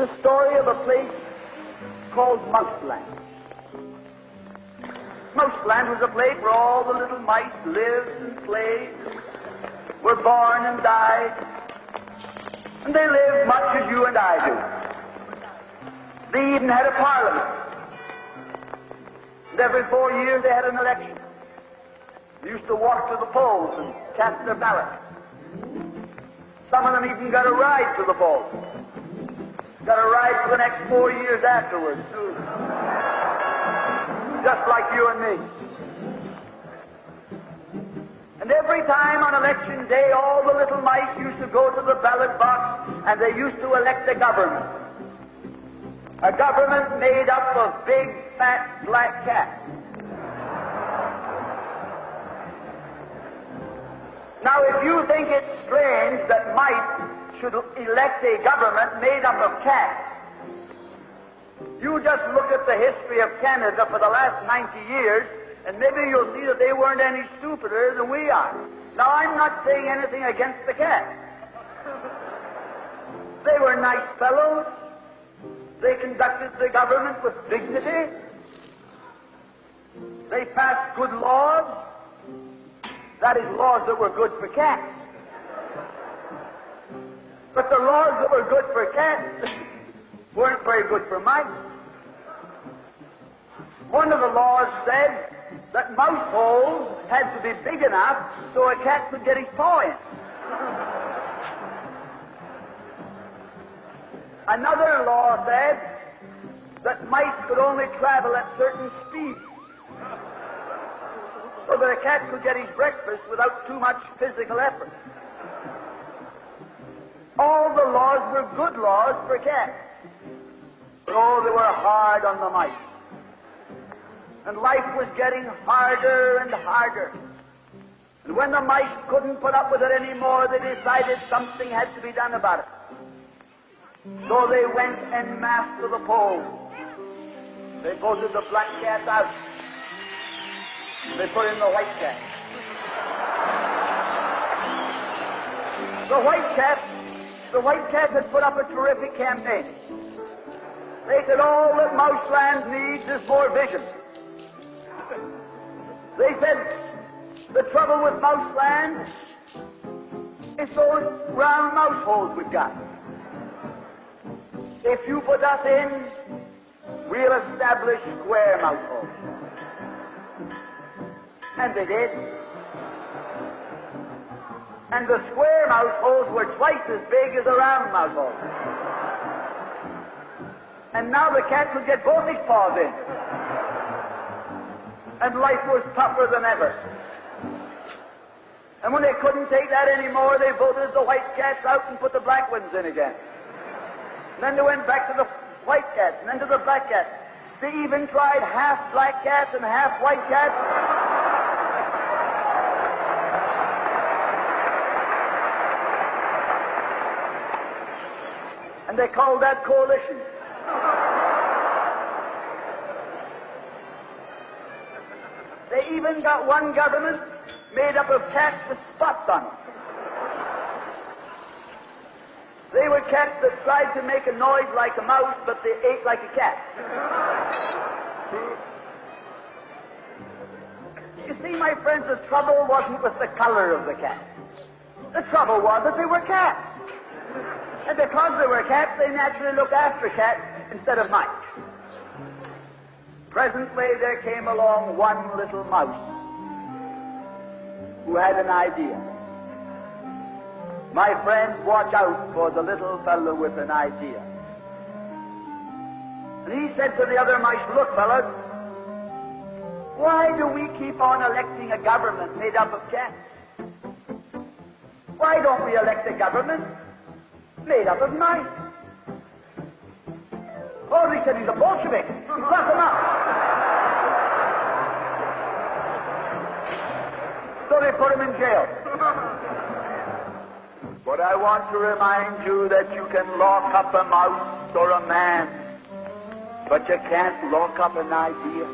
the story of a place called Mouseland. Mouseland was a place where all the little mice lived and played, were born and died, and they lived much as you and I do. They even had a parliament. And every 4 years they had an election. They used to walk to the polls and cast their ballot. Some of them even got a ride to the polls. Got a ride for the next 4 years afterwards, too. Just like you and me. And every time on election day, all the little mice used to go to the ballot box and they used to elect a government. A government made up of big, fat, black cats. Now, if you think it's strange that mice should elect a government made up of cats, you just look at the history of Canada for the last 90 years, and maybe you'll see that they weren't any stupider than we are. Now, I'm not saying anything against the cats. They were nice fellows. They conducted the government with dignity. They passed good laws. That is, laws that were good for cats. But the laws that were good for cats weren't very good for mice. One of the laws said that mouse holes had to be big enough so a cat could get his paw in. Another law said that mice could only travel at certain speeds, so that a cat could get his breakfast without too much physical effort. All the laws were good laws for cats. But oh, they were hard on the mice. And life was getting harder and harder. And when the mice couldn't put up with it anymore, they decided something had to be done about it. So they went en masse to the polls. They voted the black cat out. They put in the white cat. The white cat had put up a terrific campaign. They said all that Mouseland needs is more vision. They said the trouble with Mouseland is those round mouse holes we've got. If you put us in, we'll establish square mouse holes. And they did. And the square mouse holes were twice as big as the round mouse holes. And now the cat could get both his paws in. And life was tougher than ever. And when they couldn't take that anymore, they voted the white cats out and put the black ones in again. And then they went back to the white cats, and then to the black cats. They even tried half black cats and half white cats. And they called that coalition. They even got one government made up of cats with spots on them. They were cats that tried to make a noise like a mouse, but they ate like a cat. You see, my friends, the trouble wasn't with the color of the cat. The trouble was that they were cats. And because they were cats, they naturally looked after cats instead of mice. Presently, there came along one little mouse who had an idea. My friends, watch out for the little fellow with an idea. And he said to the other mice, look, fellas, why do we keep on electing a government made up of cats? Why don't we elect a government made up of mice? Oh, he said he's a Bolshevik. Lock him up. So they put him in jail. But I want to remind you that you can lock up a mouse or a man, but you can't lock up an idea.